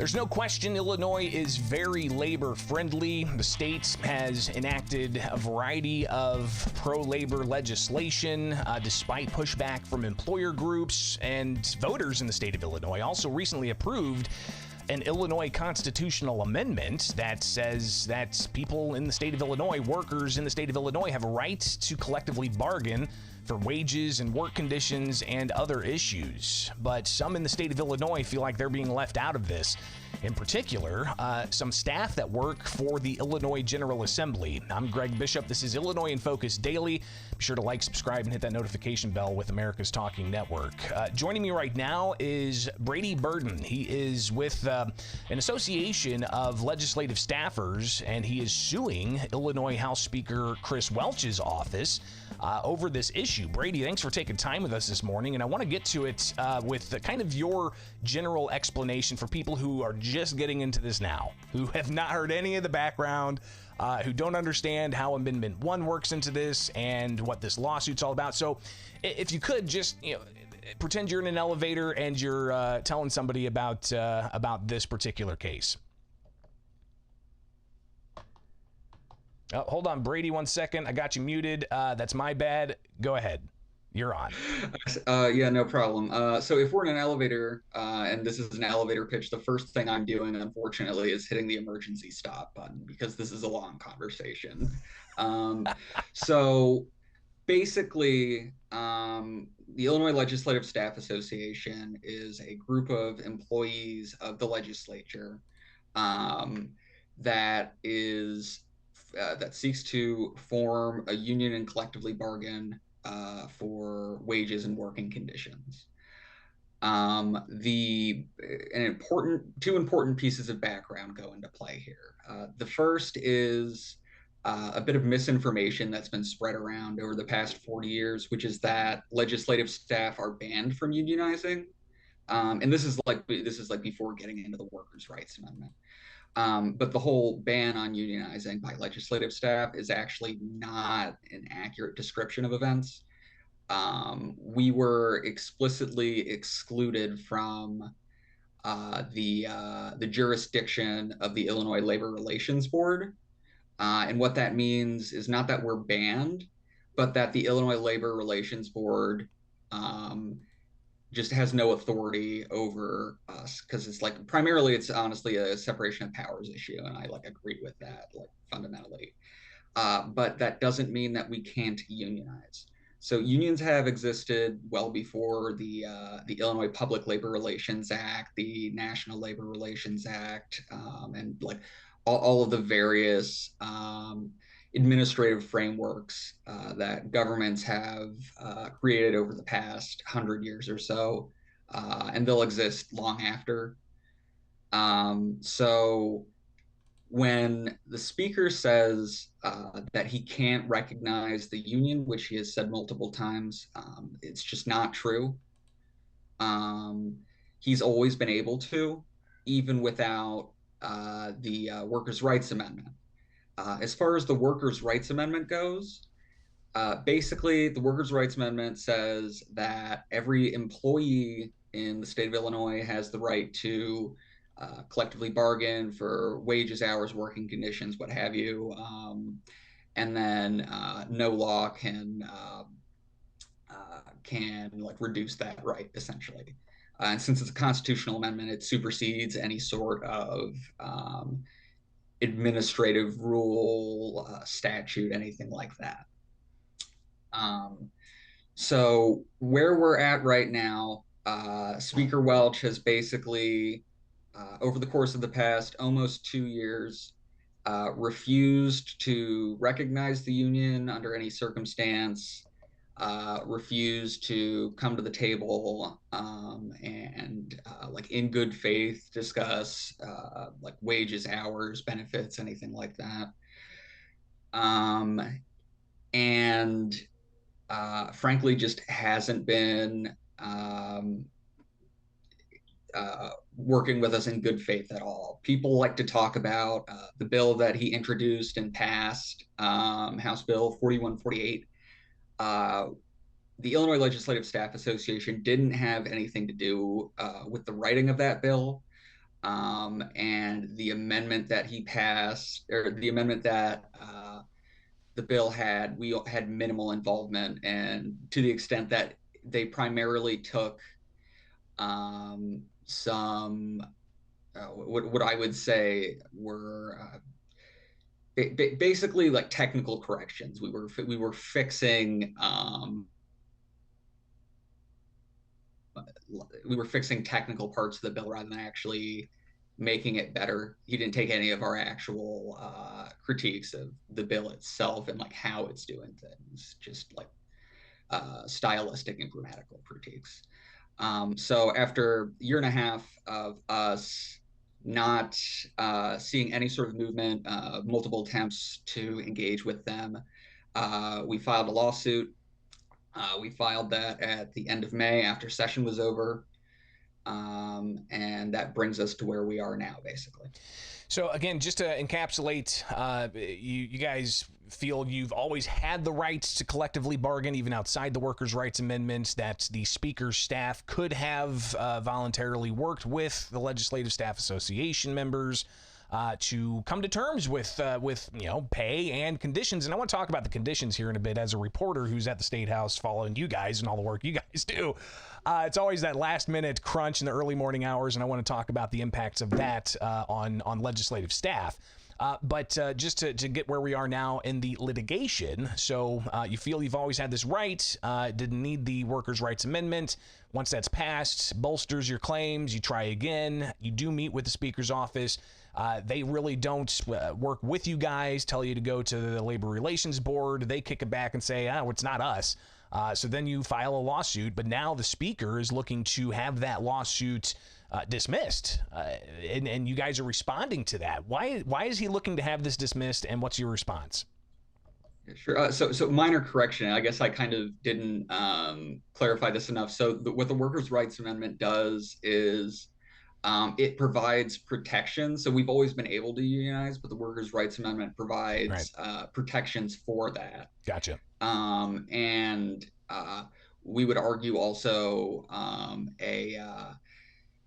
There's no question Illinois is very labor-friendly. The state has enacted a variety of pro-labor legislation despite pushback from employer groups, and voters in the state of Illinois also recently approved an Illinois constitutional amendment that says that people in the state of Illinois, workers in the state of Illinois, have a right to collectively bargain for wages and work conditions and other issues. But some in the state of Illinois feel like they're being left out of this. In particular, some staff that work for the Illinois General Assembly. I'm Greg Bishop. This is Illinois in Focus Daily. Be sure to like, subscribe, and hit that notification bell with America's Talking Network. Joining me right now is Brady Burden. He is with an association of legislative staffers, and he is suing Illinois House Speaker Welch's office over this issue. Brady, thanks for taking time with us this morning, and I want to get to it with kind of your general explanation for people who are just getting into this now, who have not heard any of the background, who don't understand how Amendment 1 works into this and what this lawsuit's all about. So if you could just, pretend you're in an elevator and you're telling somebody about this particular case. Oh, hold on, Brady, 1 second. I got you muted. That's my bad. Go ahead. You're on. Yeah, no problem. So if we're in an elevator and this is an elevator pitch, the first thing I'm doing, unfortunately, is hitting the emergency stop button because this is a long conversation. So basically, the Illinois Legislative Staff Association is a group of employees of the legislature that seeks to form a union and collectively bargain for wages and working conditions. Two important pieces of background go into play here. The first is a bit of misinformation that's been spread around over the past 40 years, which is that legislative staff are banned from unionizing. And this is like before getting into the Workers' Rights Amendment. But the whole ban on unionizing by legislative staff is actually not an accurate description of events. We were explicitly excluded from the jurisdiction of the Illinois Labor Relations Board. And what that means is not that we're banned, but that the Illinois Labor Relations Board just has no authority over us, because it's honestly a separation of powers issue, and I agree with that fundamentally. But that doesn't mean that we can't unionize. So unions have existed well before the Illinois Public Labor Relations Act, the National Labor Relations Act, and all of the various administrative frameworks that governments have created over the past 100 years or so, and they'll exist long after. So when the speaker says that he can't recognize the union, which he has said multiple times, it's just not true. He's always been able to, even without the Workers' Rights Amendment. As far as the Workers' Rights Amendment goes, basically the Workers' Rights Amendment says that every employee in the state of Illinois has the right to collectively bargain for wages, hours, working conditions, what have you, and then no law can reduce that right, essentially. And since it's a constitutional amendment, it supersedes any sort of administrative rule, statute, anything like that. So where we're at right now, Speaker Welch has basically, over the course of the past almost 2 years, refused to recognize the union under any circumstance, refused to come to the table and in good faith discuss wages, hours, benefits, anything like that. And frankly just hasn't been working with us in good faith at all. People like to talk about the bill that he introduced and passed, House Bill 4148. The Illinois Legislative Staff Association didn't have anything to do with the writing of that bill. And the amendment that he passed, or the amendment that the bill had, we had minimal involvement, and to the extent that they primarily took some what I would say were basically like technical corrections. We were fixing technical parts of the bill rather than actually making it better. He didn't take any of our actual critiques of the bill itself and like how it's doing things, just like stylistic and grammatical critiques. So after a year and a half of us not seeing any sort of movement, multiple attempts to engage with them, we filed a lawsuit. We filed that at the end of May after session was over. And that brings us to where we are now, basically. So again, just to encapsulate, you guys feel you've always had the rights to collectively bargain, even outside the workers' rights amendments, that the Speaker's staff could have voluntarily worked with the Legislative Staff Association members to come to terms with pay and conditions. And I want to talk about the conditions here in a bit. As a reporter who's at the Statehouse following you guys and all the work you guys do, it's always that last minute crunch in the early morning hours, and I want to talk about the impacts of that on legislative staff. But just to get where we are now in the litigation, so you feel you've always had this right, didn't need the Workers' Rights Amendment. Once that's passed, bolsters your claims, you try again, you do meet with the Speaker's office. They really don't work with you guys, tell you to go to the Labor Relations Board. They kick it back and say, oh, it's not us. So then you file a lawsuit, but now the Speaker is looking to have that lawsuit dismissed, and you guys are responding to that. Why is he looking to have this dismissed, and what's your response? Sure. So minor correction. I guess I kind of didn't clarify this enough. So what the Workers' Rights Amendment does is it provides protection. So we've always been able to unionize, but the Workers' Rights Amendment provides protections for that. Gotcha. And we would argue also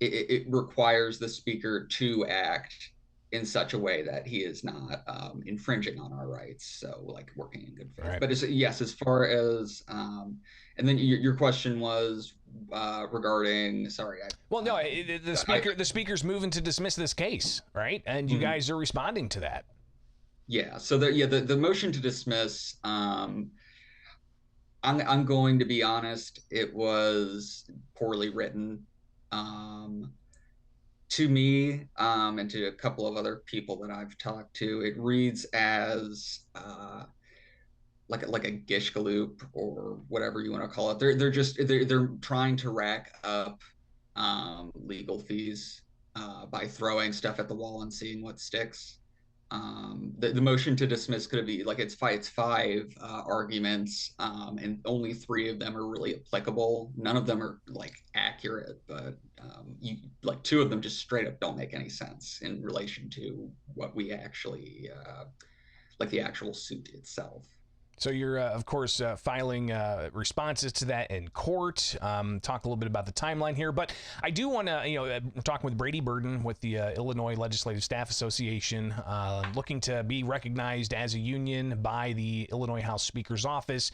it requires the Speaker to act in such a way that he is not infringing on our rights. So like working in good faith. Right. But yes, as far as and then your question was regarding. Sorry. The speaker's moving to dismiss this case, right? And you guys are responding to that. Yeah. So the motion to dismiss. I'm going to be honest. It was poorly written. To me, and to a couple of other people that I've talked to, it reads as like a gish galoop or whatever you want to call it. They're trying to rack up legal fees by throwing stuff at the wall and seeing what sticks. The motion to dismiss could be like it's five arguments, and only 3 of them are really applicable. None of them are like accurate, but like 2 of them just straight up don't make any sense in relation to what we actually like the actual suit itself. So you're, of course, filing responses to that in court. Talk a little bit about the timeline here. But I do want to, we're talking with Brady Burden with the Illinois Legislative Staff Association, looking to be recognized as a union by the Illinois House Speaker's office.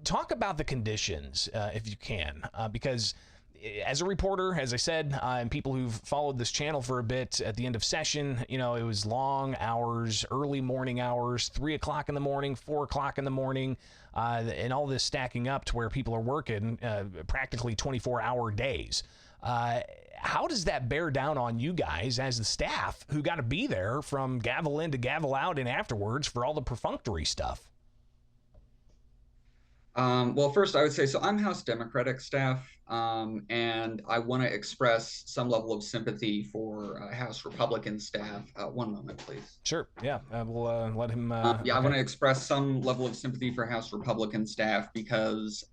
Talk about the conditions, if you can, because as a reporter, as I said, and people who've followed this channel for a bit, at the end of session, it was long hours, early morning hours, 3 o'clock in the morning, 4 o'clock in the morning, and all this stacking up to where people are working practically 24-hour days. How does that bear down on you guys as the staff who got to be there from gavel in to gavel out and afterwards for all the perfunctory stuff? Well, first I would say, so I'm House Democratic staff, and I want to express some level of sympathy for House Republican staff. One moment, please. Sure. Yeah. We'll let him. I want to express some level of sympathy for House Republican staff because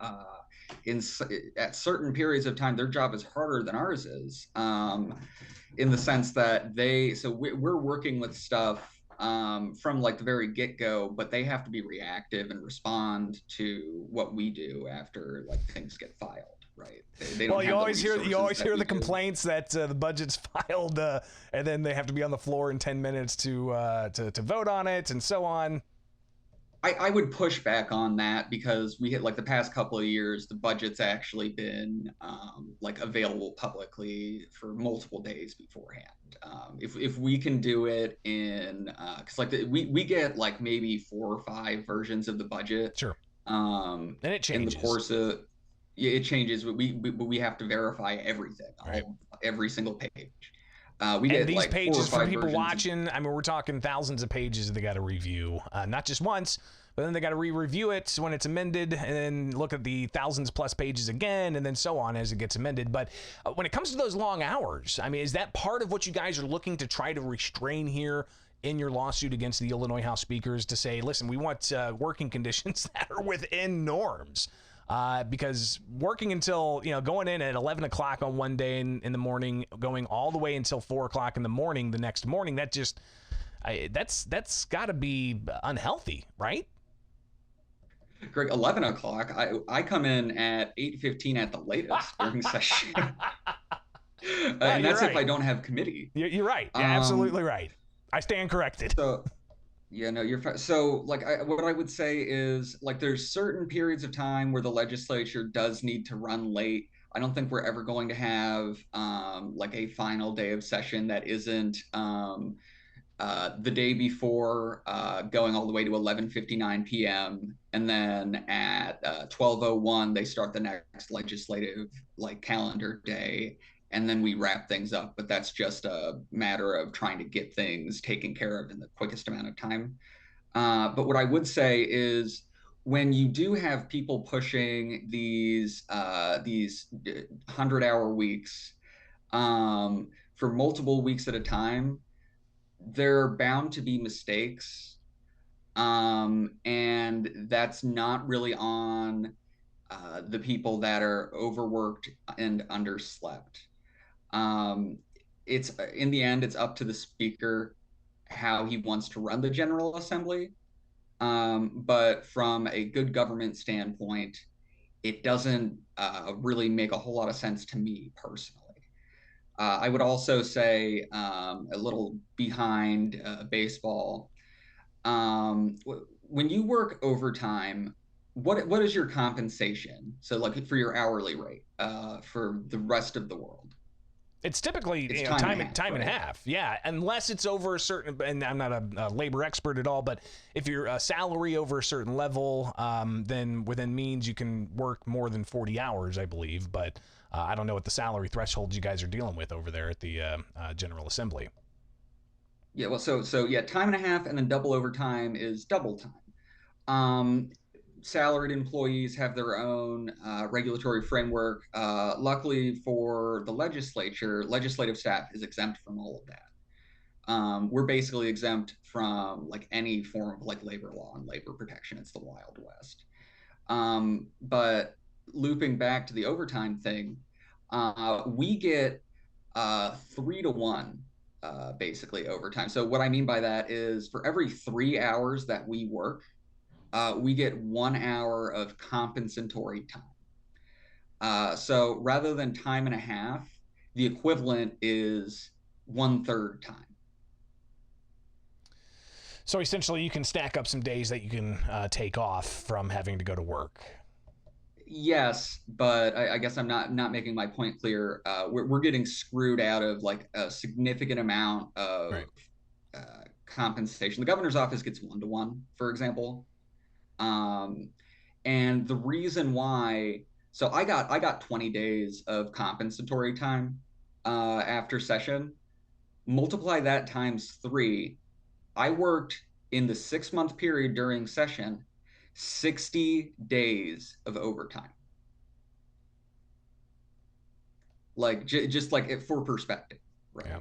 at certain periods of time, their job is harder than ours is, in the sense that we're working with stuff from like the very get-go, but they have to be reactive and respond to what we do after like things get filed. right? They don't Well, you have the always hear resources that we the do. complaints that the budget's filed, and then they have to be on the floor in 10 minutes to vote on it, and so on. I would push back on that because we hit like the past couple of years, the budget's actually been like available publicly for multiple days beforehand. If we can do it in, because like we get like maybe 4 or 5 versions of the budget. Sure. And it in the changes. course of, yeah, it changes. We have to verify everything, Right. every single page. We And get these like 4 or pages 5 for people versions. watching, I mean, we're talking thousands of pages they got to review, not just once, but then they got to re-review it when it's amended, and then look at the thousands plus pages again, and then so on as it gets amended. But when it comes to those long hours, I mean, is that part of what you guys are looking to try to restrain here in your lawsuit against the Illinois House speakers, to say, listen, we want working conditions that are within norms? Because working until, going in at 11 o'clock on one day in the morning, going all the way until 4 o'clock in the morning the next morning, that's got to be unhealthy, right? Greg, 11 o'clock. I come in at 8:15 at the latest during session. And that's right. if I don't have committee. You're right. Yeah, absolutely right. I stand corrected. So, yeah, no, you're fine. So, like, what I would say is, like, there's certain periods of time where the legislature does need to run late. I don't think we're ever going to have, like, a final day of session that isn't the day before, going all the way to 11:59 p.m. And then at 12:01, they start the next legislative, like, calendar day. And then we wrap things up, but that's just a matter of trying to get things taken care of in the quickest amount of time. But what I would say is, when you do have people pushing these 100-hour weeks for multiple weeks at a time, there are bound to be mistakes, and that's not really on the people that are overworked and underslept. It's in the end, it's up to the speaker how he wants to run the General Assembly. But from a good government standpoint, it doesn't really make a whole lot of sense to me personally. I would also say, a little behind baseball. When you work overtime, what is your compensation? So, like, for your hourly rate for the rest of the world? It's typically time and a half. Yeah, unless it's over a certain, and I'm not a labor expert at all, but if your salary over a certain level, then within means you can work more than 40 hours, I believe. But I don't know what the salary thresholds you guys are dealing with over there at the General Assembly. Yeah, well, so yeah, time and a half, and then double overtime is double time. Salaried employees have their own regulatory framework. Luckily for the legislature, legislative staff is exempt from all of that. We're basically exempt from like any form of like labor law and labor protection. It's the Wild West. But looping back to the overtime thing, we get 3-to-1 basically overtime. So what I mean by that is, for every 3 hours that we work, we get 1 hour of compensatory time. So rather than time and a half, the equivalent is 1/3 time. So essentially, you can stack up some days that you can take off from having to go to work. Yes, but I guess I'm not making my point clear. We're getting screwed out of like a significant amount of compensation. The governor's office gets 1-to-1, for example. And the reason why, so I got 20 days of compensatory time after session. Multiply that times 3. I worked in the 6-month period during session 60 days of overtime. Like, just like for perspective, right? Yeah.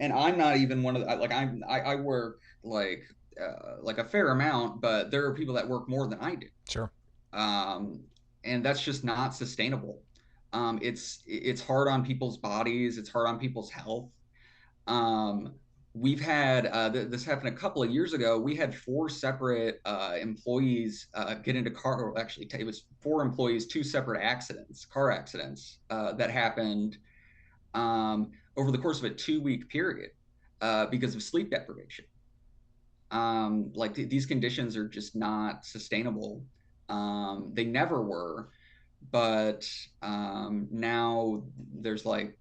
And I'm not even one of the, like, I work like a fair amount, but there are people that work more than I do. Sure. And that's just not sustainable. It's hard on people's bodies. It's hard on people's health. we've had this happened a couple of years ago. We had four separate employees get into car. Or actually, it was four employees, two separate accidents, car accidents that happened over the course of a 2 week period because of sleep deprivation. Like these conditions are just not sustainable. They never were, but now there's like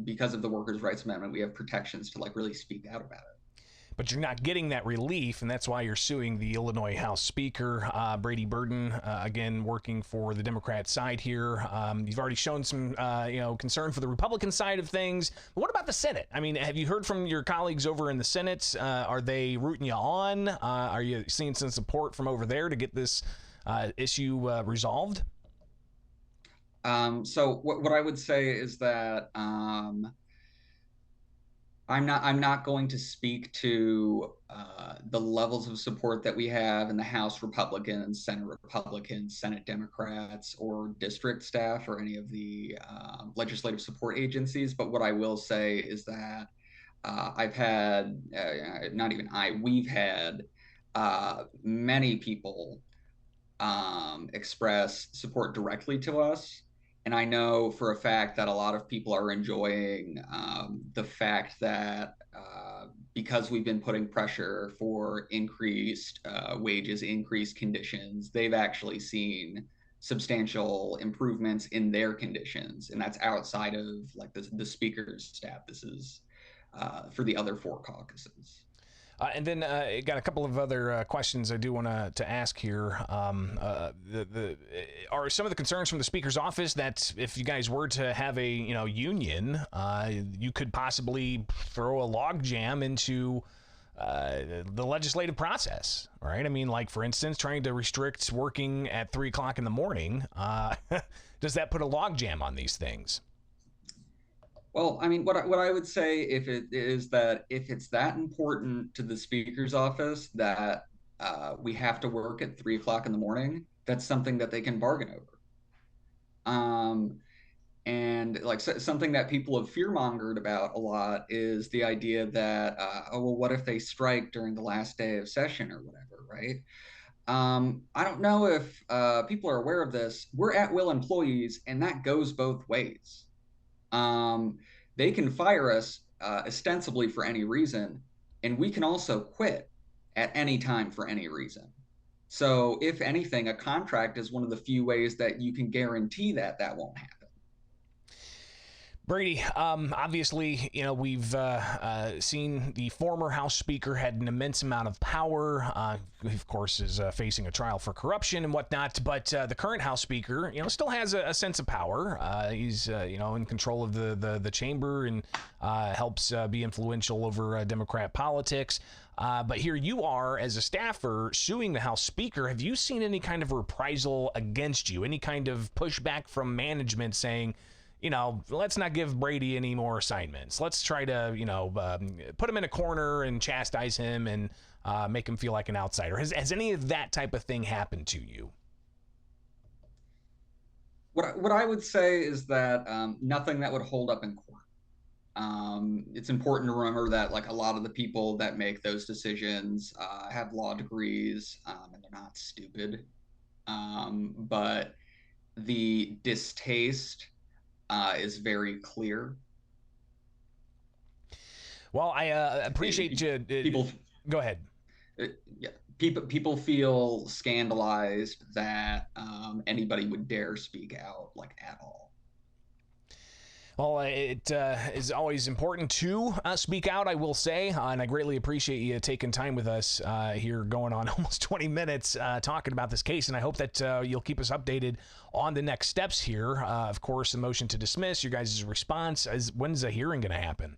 because of the Workers' Rights Amendment, we have protections to like really speak out about it. But you're not getting that relief, and that's why you're suing the Illinois House Speaker, Brady Burden, again, working for the Democrat side here. You've already shown some, concern for the Republican side of things. But what about the Senate? I mean, have you heard from your colleagues over in the Senate? Are they rooting you on? Are you seeing some support from over there to get this issue resolved? So what I would say is that I'm not going to speak to the levels of support that we have in the House Republicans, Senate Democrats, or district staff, or any of the legislative support agencies. But what I will say is that I've had, not even we've had many people express support directly to us. And I know for a fact that a lot of people are enjoying the fact that because we've been putting pressure for increased wages, increased conditions, they've actually seen substantial improvements in their conditions. And that's outside of like the speaker's staff. This is for the other four caucuses. And then got a couple of other questions I do want to ask here. Are some of the concerns from the Speaker's office that if you guys were to have a union, you could possibly throw a logjam into the legislative process, right? I mean, like for instance, trying to restrict working at 3 o'clock in the morning. Does that put a logjam on these things? Well, I mean, what I would say if it is that if it's that important to the speaker's office that we have to work at 3 o'clock in the morning, that's something that they can bargain over. And like something that people have fear-mongered about a lot is the idea that, oh, well, what if they strike during the last day of session or whatever, right? I don't know if people are aware of this. We're at-will employees, and that goes both ways. They can fire us ostensibly for any reason, and we can also quit at any time for any reason. So, if anything, a contract is one of the few ways that you can guarantee that that won't happen. Brady, obviously, we've seen the former House Speaker had an immense amount of power. He, of course, is facing a trial for corruption and whatnot. But the current House Speaker, still has a sense of power. He's, in control of the chamber and helps be influential over Democrat politics. But here you are as a staffer suing the House Speaker. Have you seen any kind of reprisal against you? Any kind of pushback from management saying, let's not give Brady any more assignments. Let's try to, put him in a corner and chastise him and make him feel like an outsider. Has any of that type of thing happened to you? What I would say is that nothing that would hold up in court. It's important to remember that like a lot of the people that make those decisions have law degrees and they're not stupid. But the distaste is very clear. Well, I appreciate you. People, go ahead. Yeah, people feel scandalized that anybody would dare speak out like at all. Well, it is always important to speak out, I will say, and I greatly appreciate you taking time with us here, going on almost 20 minutes talking about this case, and I hope that you'll keep us updated on the next steps here. Of course, the motion to dismiss, your guys' response, when's the hearing going to happen?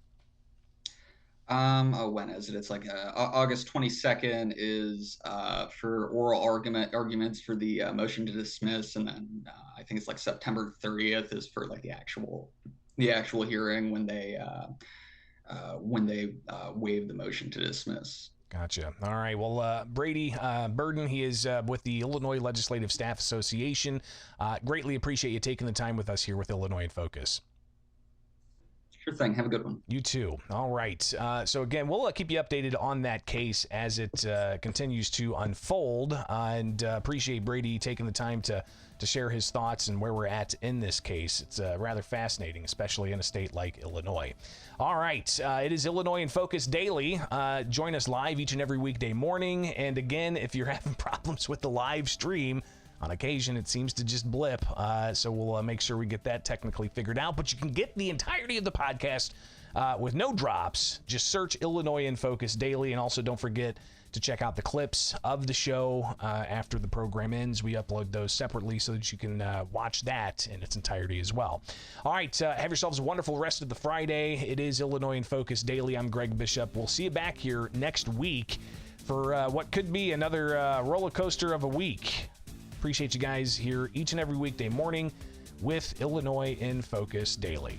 When is it? It's like August 22nd is for oral arguments for the motion to dismiss, and then I think it's like September 30th is for like the actual hearing when they waive the motion to dismiss. Gotcha. All right. Well, Brady Burden, he is with the Illinois Legislative Staff Association. Greatly appreciate you taking the time with us here with Illinois in Focus. Sure thing. Have a good one. You too. All right. So again, we'll keep you updated on that case as it continues to unfold, and appreciate Brady taking the time to share his thoughts and where we're at in this case. It's rather fascinating, especially in a state like Illinois. All right. It is Illinois in Focus Daily. Join us live each and every weekday morning. And again, if you're having problems with the live stream, on occasion, it seems to just blip, so we'll make sure we get that technically figured out. But you can get the entirety of the podcast with no drops. Just search Illinois in Focus Daily, and also don't forget to check out the clips of the show after the program ends. We upload those separately so that you can watch that in its entirety as well. All right, have yourselves a wonderful rest of the Friday. It is Illinois in Focus Daily. I'm Greg Bishop. We'll see you back here next week for what could be another roller coaster of a week. Appreciate you guys here each and every weekday morning with Illinois in Focus Daily.